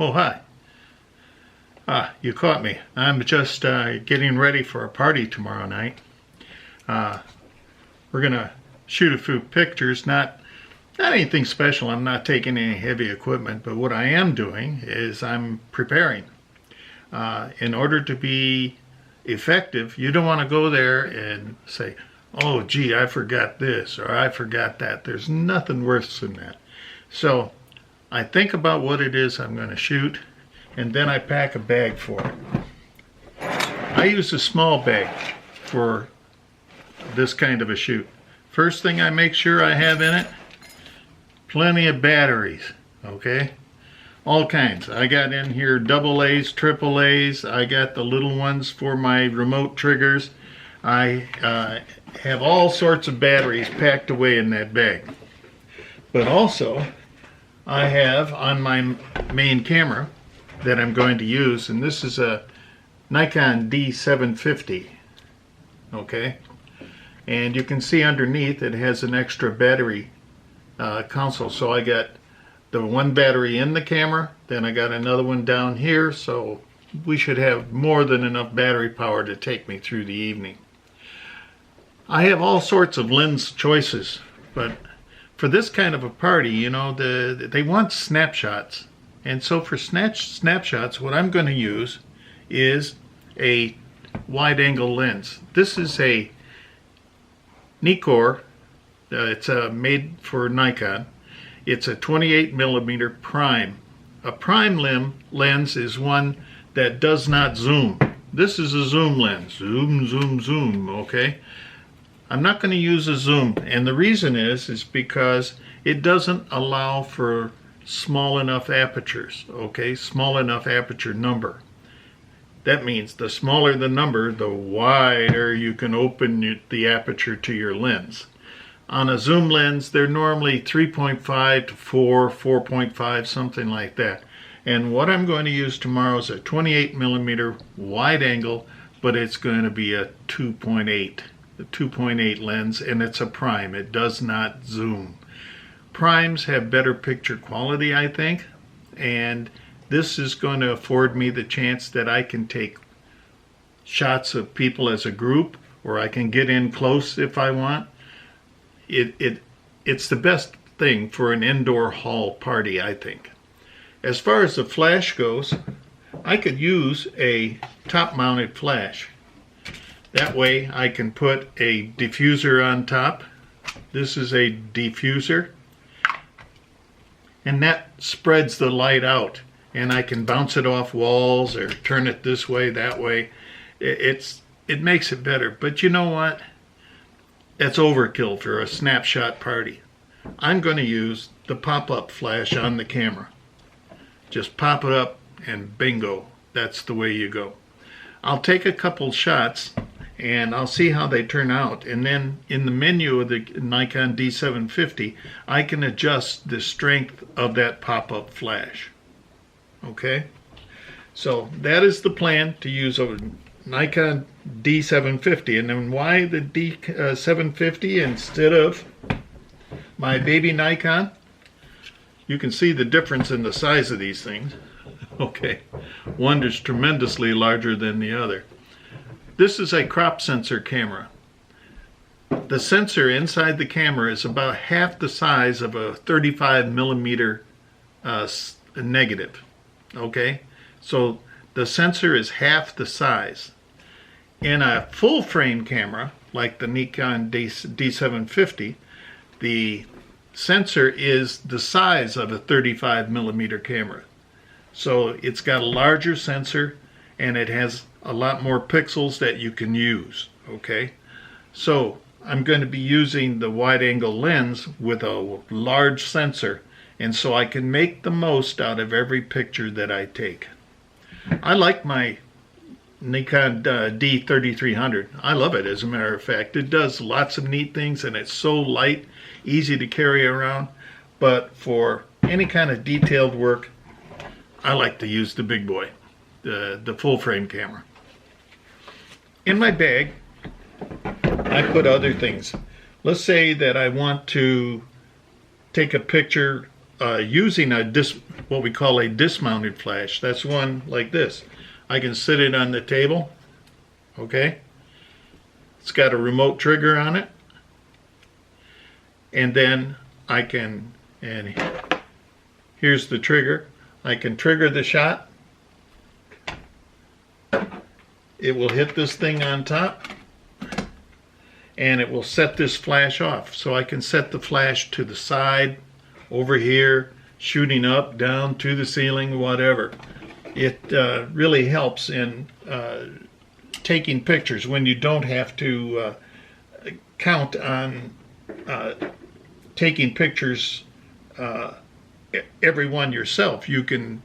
Oh, hi. You caught me. I'm just getting ready for a party tomorrow night. We're gonna shoot a few pictures, not anything special. I'm not taking any heavy equipment, but what I am doing is I'm preparing. In order to be effective, you don't want to go there and say, oh, gee, I forgot this or I forgot that. There's nothing worse than that. So I think about what it is I'm going to shoot, and then I pack a bag for it. I use a small bag for this kind of a shoot. First thing I make sure I have in it, plenty of batteries, okay? All kinds. I got in here double A's, triple A's. I got the little ones for my remote triggers. I have all sorts of batteries packed away in that bag. But also, I have on my main camera that I'm going to use, and this is a Nikon D750, okay? And you can see underneath it has an extra battery console. So I got the one battery in the camera, then I got another one down here, so we should have more than enough battery power to take me through the evening. I have all sorts of lens choices, but for this kind of a party, you know, they want snapshots. And so for snapshots, what I'm going to use is a wide-angle lens. This is a Nikkor. It's made for Nikon. It's a 28mm prime. A prime lens is one that does not zoom. This is a zoom lens. Zoom, zoom, zoom, okay? I'm not going to use a zoom, and the reason is because it doesn't allow for small enough apertures, okay? Small enough aperture number. That means the smaller the number, the wider you can open the aperture to your lens. On a zoom lens, they're normally 3.5 to 4, 4.5, something like that. And what I'm going to use tomorrow is a 28mm wide angle, but it's going to be a 2.8 lens, and it's a prime. It does not zoom. Primes have better picture quality, I think, and this is going to afford me the chance that I can take shots of people as a group, or I can get in close if I want. It's the best thing for an indoor hall party, I think. As far as the flash goes, I could use a top-mounted flash. That way I can put a diffuser on top. This is a diffuser, and that spreads the light out, and I can bounce it off walls or turn it this way, that way. It makes it better. But you know what? That's overkill for a snapshot party. I'm going to use the pop-up flash on the camera. Just pop it up and bingo, that's the way you go. I'll take a couple shots and I'll see how they turn out, and then in the menu of the Nikon D750 I can adjust the strength of that pop-up flash. Okay? So that is the plan, to use a Nikon D750. And then why the D750 instead of my baby Nikon? You can see the difference in the size of these things. Okay, one is tremendously larger than the other. This is a crop sensor camera. The sensor inside the camera is about half the size of a 35mm negative. Okay, so the sensor is half the size. In a full frame camera, like the Nikon D750, the sensor is the size of a 35mm camera. So it's got a larger sensor, and it has a lot more pixels that you can use, okay? So I'm going to be using the wide angle lens with a large sensor, and so I can make the most out of every picture that I take. I like my Nikon D3300. I love it, as a matter of fact. It does lots of neat things, and it's so light, easy to carry around. But for any kind of detailed work, I like to use the big boy, the full frame camera. In my bag, I put other things. Let's say that I want to take a picture using what we call a dismounted flash. That's one like this. I can sit it on the table. Okay. It's got a remote trigger on it. And then I can, and here's the trigger. I can trigger the shot. It will hit this thing on top and it will set this flash off. So I can set the flash to the side, over here, shooting up, down, to the ceiling, whatever. It really helps in taking pictures when you don't have to count on taking pictures every one yourself. You can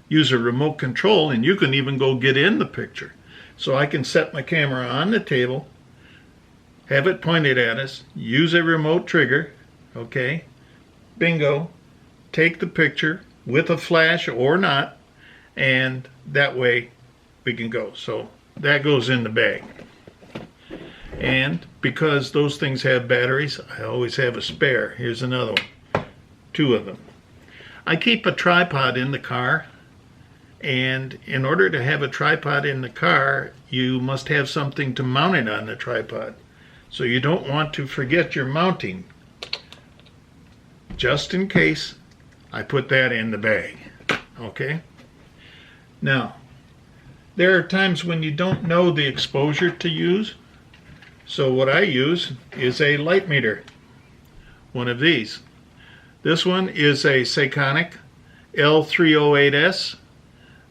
use a remote control and you can even go get in the picture. So I can set my camera on the table, have it pointed at us, use a remote trigger, okay, bingo, take the picture with a flash or not, and that way we can go. So that goes in the bag. And because those things have batteries, I always have a spare. Here's another one, 2 of them. I keep a tripod in the car, and in order to have a tripod in the car, you must have something to mount it on the tripod. So you don't want to forget your mounting. Just in case, I put that in the bag. Okay? Now, there are times when you don't know the exposure to use. So what I use is a light meter. One of these. This one is a Seikonic L308S.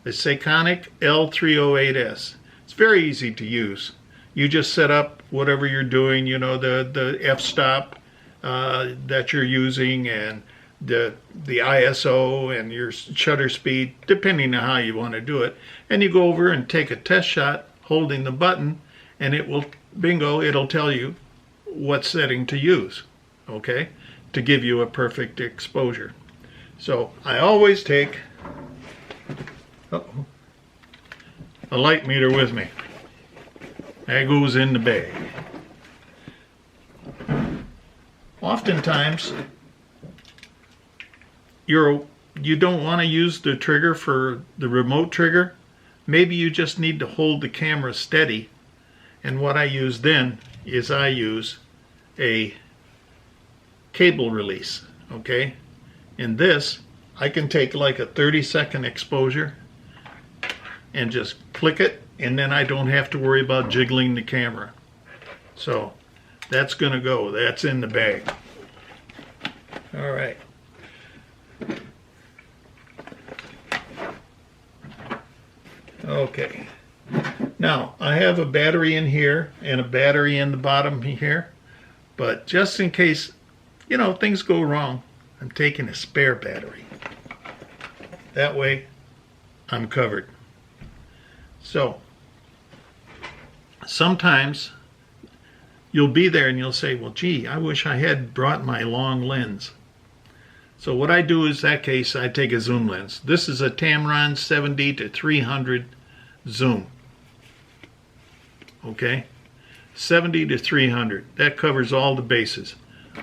The Seikonic L308S. It's very easy to use. You just set up whatever you're doing, you know, the f-stop that you're using, and the ISO and your shutter speed, depending on how you want to do it. And you go over and take a test shot holding the button, and it will, bingo, it'll tell you what setting to use, okay, to give you a perfect exposure. So I always take a light meter with me. That goes in the bag. Oftentimes, you don't want to use the trigger for the remote trigger. Maybe you just need to hold the camera steady. And what I use then is I use a cable release, okay? In this, I can take like a 30-second exposure and just click it, and then I don't have to worry about jiggling the camera. So that's gonna go, that's in the bag. All right. Okay. Now, I have a battery in here and a battery in the bottom here, but just in case, you know, things go wrong, I'm taking a spare battery. That way, I'm covered. So, sometimes you'll be there and you'll say, well, gee, I wish I had brought my long lens. So what I do is, that case, I take a zoom lens. This is a Tamron 70-300 zoom. Okay? 70-300. That covers all the bases.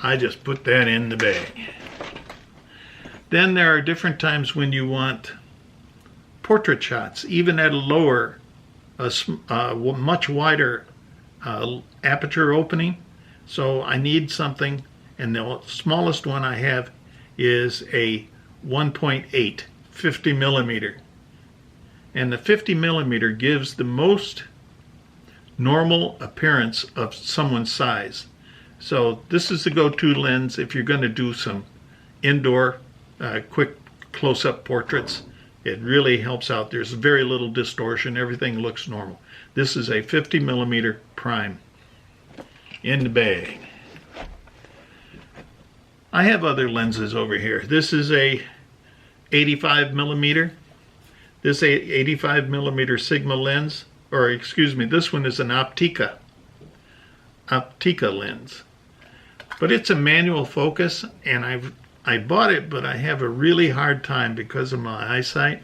I just put that in the bag. Then there are different times when you want portrait shots, even at a lower, much wider aperture opening. So I need something, and the smallest one I have is a 1.8, 50 millimeter. And the 50 millimeter gives the most normal appearance of someone's size. So this is the go-to lens if you're going to do some indoor quick close-up portraits. It really helps out. There's very little distortion. Everything looks normal. This is a 50 millimeter prime in the bag. I have other lenses over here. This is a 85 millimeter. This 85 millimeter Sigma lens, or excuse me, this one is an Optica lens. But it's a manual focus, and I bought it, but I have a really hard time because of my eyesight.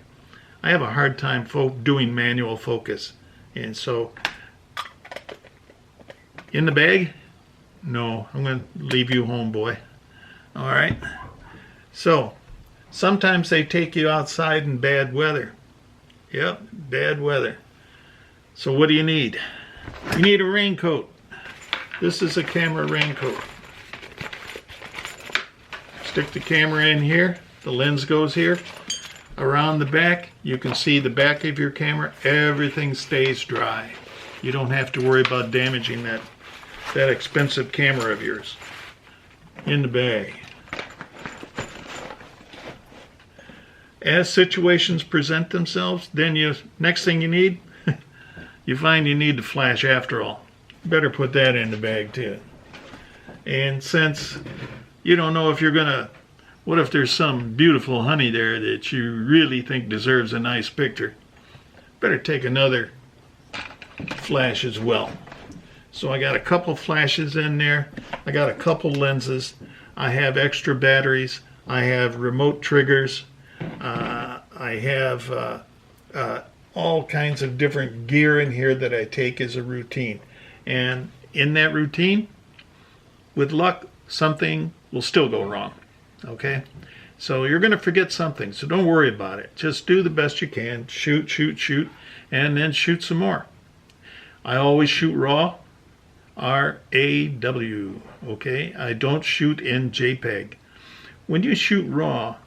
I have a hard time doing manual focus. And so, in the bag? No, I'm going to leave you home, boy. All right. So, Sometimes they take you outside in bad weather. Yep, bad weather. So what do you need? You need a raincoat. This is a camera raincoat. Stick the camera in here. The lens goes here. Around the back, you can see the back of your camera. Everything stays dry. You don't have to worry about damaging that expensive camera of yours. In the bag. As situations present themselves, then next thing you need, you find you need the flash after all. Better put that in the bag too. And since you don't know if you're gonna, what if there's some beautiful honey there that you really think deserves a nice picture? Better take another flash as well. So I got a couple flashes in there. I got a couple lenses. I have extra batteries. I have remote triggers. I have all kinds of different gear in here that I take as a routine. And in that routine, with luck, something will still go wrong. Okay? So you're going to forget something, so don't worry about it. Just do the best you can. Shoot, shoot, shoot, and then shoot some more. I always shoot RAW, R-A-W, okay? I don't shoot in JPEG. When you shoot RAW,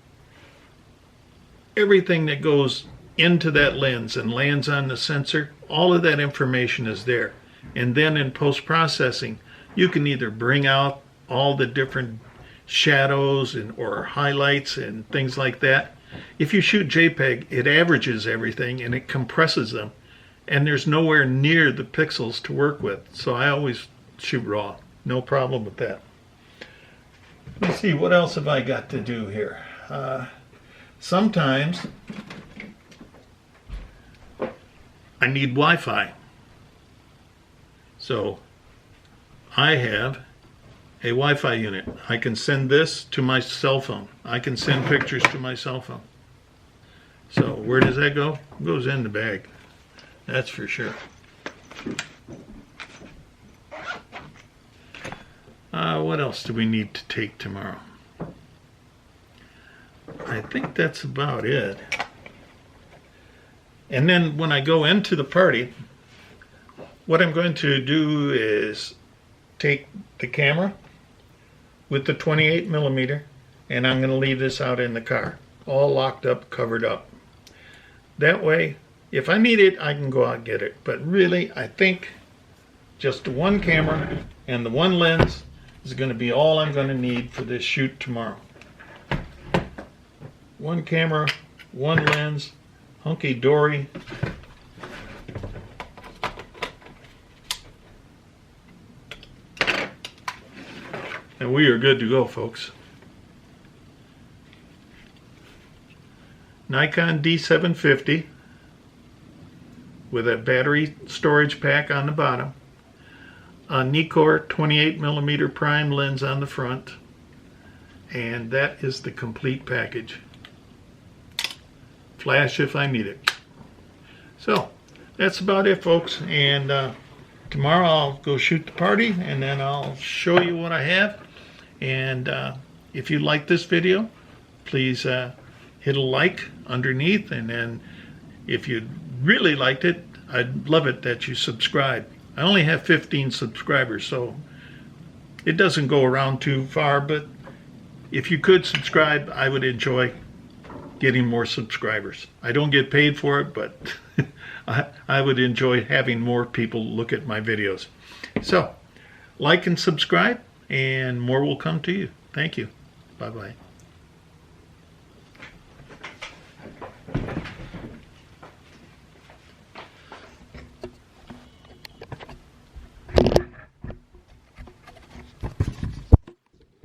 everything that goes into that lens and lands on the sensor, all of that information is there. And then in post-processing, you can either bring out all the different shadows or highlights and things like that. If you shoot JPEG, it averages everything and it compresses them. And there's nowhere near the pixels to work with. So I always shoot RAW. No problem with that. Let's see, what else have I got to do here? Sometimes I need Wi-Fi. So I have a Wi-Fi unit. I can send this to my cell phone. I can send pictures to my cell phone. So where does that go? It goes in the bag. That's for sure. What else do we need to take tomorrow? I think that's about it. And then when I go into the party, what I'm going to do is take the camera with the 28mm, and I'm going to leave this out in the car, all locked up, covered up. That way, if I need it, I can go out and get it. But really, I think just the one camera and the one lens is going to be all I'm going to need for this shoot tomorrow. One camera, one lens, hunky-dory. And we are good to go, folks. Nikon D750 with a battery storage pack on the bottom, a Nikkor 28mm prime lens on the front, and that is the complete package. Flash if I need it. So that's about it, folks, and tomorrow I'll go shoot the party and then I'll show you what I have. And if you like this video, please hit a like underneath, and then if you really liked it, I'd love it that you subscribe. I only have 15 subscribers, so it doesn't go around too far, but if you could subscribe, I would enjoy getting more subscribers. I don't get paid for it, but I would enjoy having more people look at my videos. So, like and subscribe, and more will come to you. Thank you. Bye-bye.